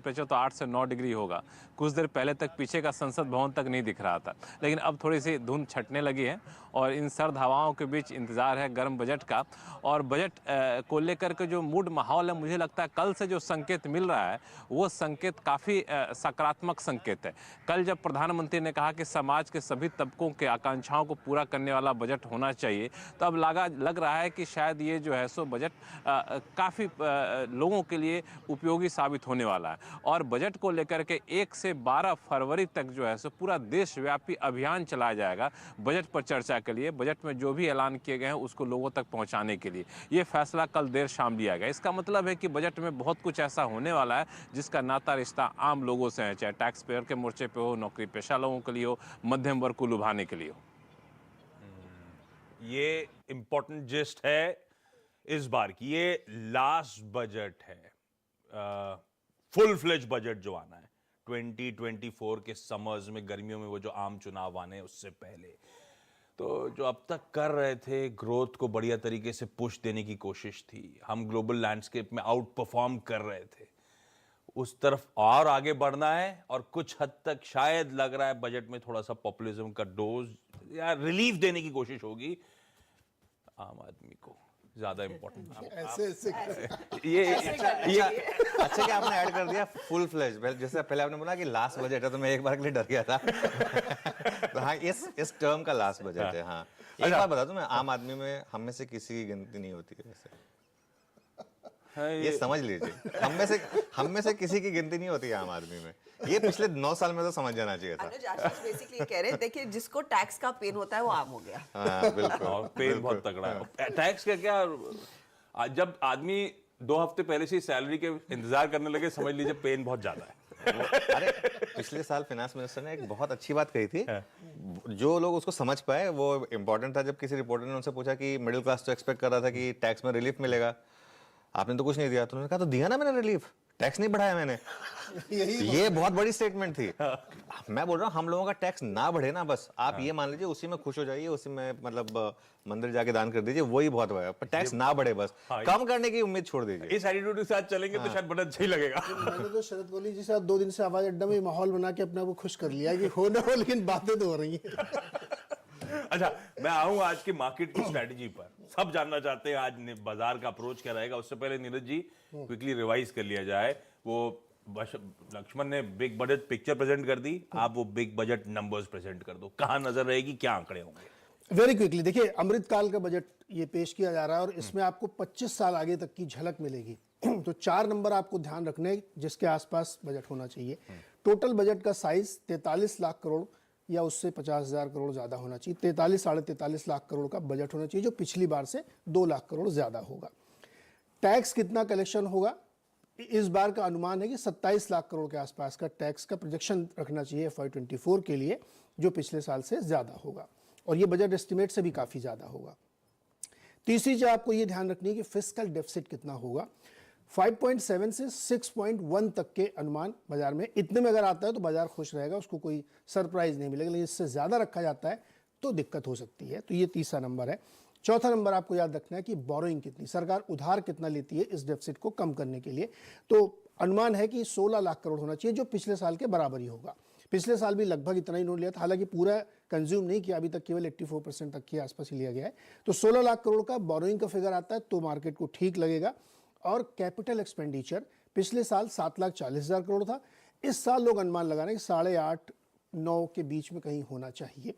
Temperature तो 8 से 9 degree होगा। कुछ देर पहले तक पीछे का संसद भवन तक नहीं दिख रहा था, लेकिन अब थोड़ी सी धुंध छटने लगी है और इन सर्द हवाओं के बीच इंतज़ार है गर्म बजट का। और बजट को लेकर के जो मूड माहौल है, मुझे लगता है कल से जो संकेत मिल रहा है वो संकेत काफ़ी सकारात्मक संकेत है। कल जब प्रधानमंत्री ने कहा कि समाज के सभी तबकों के आकांक्षाओं को पूरा करने वाला बजट होना चाहिए, तो अब लग रहा है कि शायद ये जो है सो बजट काफ़ी लोगों के लिए उपयोगी साबित होने वाला है। और बजट को लेकर के 1 से 12 फरवरी तक जो है सो पूरा देशव्यापी अभियान चलाया जाएगा बजट पर चर्चा के लिए। बजट में जो भी ऐलान किए गए हैं उसको लोगों तक पहुंचाने के लिए ये फैसला कल देर शाम लिया गया। इसका मतलब है कि बजट में बहुत कुछ ऐसा होने वाला है जिसका नाता रिश्ता आम लोगों से है, चाहे टैक्स पेयर के मोर्चे पे हो, नौकरी पेशा लोगों के लिए हो, मध्यम वर्ग को लुभाने के लिए हो। ये इंपॉर्टेंट जिस्ट है इस बार की, ये लास्ट बजट है, फुल फ्लेज बजट जो आना है 2024 के समर्स में, गर्मियों में, वो जो आम चुनाव आने हैं उससे पहले। तो जो अब तक कर रहे थे, ग्रोथ को बढ़िया तरीके से पुश देने की कोशिश थी, हम ग्लोबल लैंडस्केप में आउट परफॉर्म कर रहे थे, उस तरफ और आगे बढ़ना है। और कुछ हद तक शायद लग रहा है बजट में थोड़ा सा पॉपुलिज्म का डोज या रिलीफ देने की कोशिश होगी आम आदमी को, ज्यादा इंपॉर्टेंट। ऐसे ये अच्छा कि आपने ऐड कर दिया फुल फ्लेज। जैसे पहले आपने बोला कि लास्ट बजट है, तो मैं एक बार के लिए डर गया था। तो हाँ, इस टर्म का लास्ट बजट है। हाँ, एक बात बता दूं मैं, आम आदमी में हम में से किसी की गिनती नहीं होती है वैसे, ये समझ लीजिए। हम में से किसी की गिनती नहीं होती है आम आदमी में। ये पिछले 9 साल में तो समझ जाना चाहिए था। अनुज, आशीष बेसिकली कह रहे हैं, देखिए जिसको टैक्स का पेन होता है वो आम हो गया। हाँ, बिल्कुल। और पेन बहुत तगड़ा है टैक्स का। क्या जब आदमी 2 हफ्ते पहले से सैलरी के इंतजार करने लगे, समझ लीजिए पेन बहुत ज्यादा है। अरे पिछले साल फाइनेंस मिनिस्टर ने एक बहुत अच्छी बात कही थी, जो लोग उसको समझ पाए वो इम्पोर्टेंट था। जब किसी रिपोर्टर ने उनसे पूछा कि मिडिल क्लास तो एक्सपेक्ट कर रहा था कि टैक्स में रिलीफ मिलेगा, आपने तो कुछ नहीं दिया। तो उन्होंने कहा तो दिया ना मैंने रिलीफ, टैक्स नहीं बढ़ाया मैंने। ये बहुत बड़ी स्टेटमेंट थी। मैं बोल रहा हूँ हम लोगों का टैक्स ना बढ़े ना, बस आप ये मान लीजिए, उसी में खुश हो जाइए, उसी में मतलब मंदिर जाके दान कर दीजिए, वही बहुत है। पर टैक्स ना बढ़े, बस कम करने की उम्मीद छोड़ दीजिए। इस एटीट्यूड के साथ चलेंगे तो शायद बड़ा अच्छा ही लगेगा। मैंने तो शरद कोहली जी से 2 दिन से आवाज अड्डा में माहौल बना के अपने आप को खुश कर लिया कि हो ना हो, लेकिन बातें तो हो रही हैं। अच्छा, मैं आऊं आज की मार्केट की स्ट्रेटजी पर। सब जानना चाहते हैं आज बाजार का अप्रोच क्या रहेगा। उससे पहले नीरज जी क्विकली रिवाइज कर लिया जाए। वो लक्ष्मण ने बिग बजट पिक्चर प्रेजेंट कर दी, आप वो बिग बजट नंबर्स प्रेजेंट कर दो। कहां नजर रहेगी, क्या आंकड़े होंगे? वेरी क्विकली देखिए, अमृतकाल का बजट ये पेश किया जा रहा है और इसमें आपको 25 साल आगे तक की झलक मिलेगी। तो 4 नंबर आपको ध्यान रखने जिसके आसपास बजट होना चाहिए। टोटल बजट का साइज 43 लाख करोड़ या उससे 50,000 करोड़ ज्यादा होना चाहिए। 43 साढ़े 43 लाख करोड़ का बजट होना चाहिए, जो पिछली बार से 2 लाख करोड़ ज्यादा होगा। टैक्स कितना कलेक्शन होगा, इस बार का अनुमान है कि 27 लाख करोड़ के आसपास का टैक्स का प्रोजेक्शन रखना चाहिए FY24 के लिए, जो पिछले साल से ज्यादा होगा और ये बजट एस्टिमेट से भी काफी ज्यादा होगा। तीसरी चीज आपको ये ध्यान रखनी है कि फिस्कल डेफिसिट कितना होगा। 5.7 से 6.1 तक के अनुमान बाजार में, इतने में अगर आता है तो बाजार खुश रहेगा, उसको कोई सरप्राइज नहीं मिलेगा। लेकिन इससे ज्यादा रखा जाता है तो दिक्कत हो सकती है। तो ये तीसरा नंबर है। चौथा नंबर आपको याद रखना है कि बोरोइंग कितनी, सरकार उधार कितना लेती है इस डेफिसिट को कम करने के लिए। तो अनुमान है कि 16 लाख करोड़ होना चाहिए, जो पिछले साल के बराबर ही होगा। पिछले साल भी लगभग इतना ही नोट लिया था, हालांकि पूरा कंज्यूम नहीं किया अभी तक, केवल 84% तक के आसपास ही लिया गया है। तो 16 लाख करोड़ का बोरोइंग का फिगर आता है तो मार्केट को ठीक लगेगा। और कैपिटल एक्सपेंडिचर पिछले साल 7,40,000 करोड़ था, इस साल लोग अनुमान लगा रहे हैं कि 8.5-9 के बीच में कहीं होना चाहिए।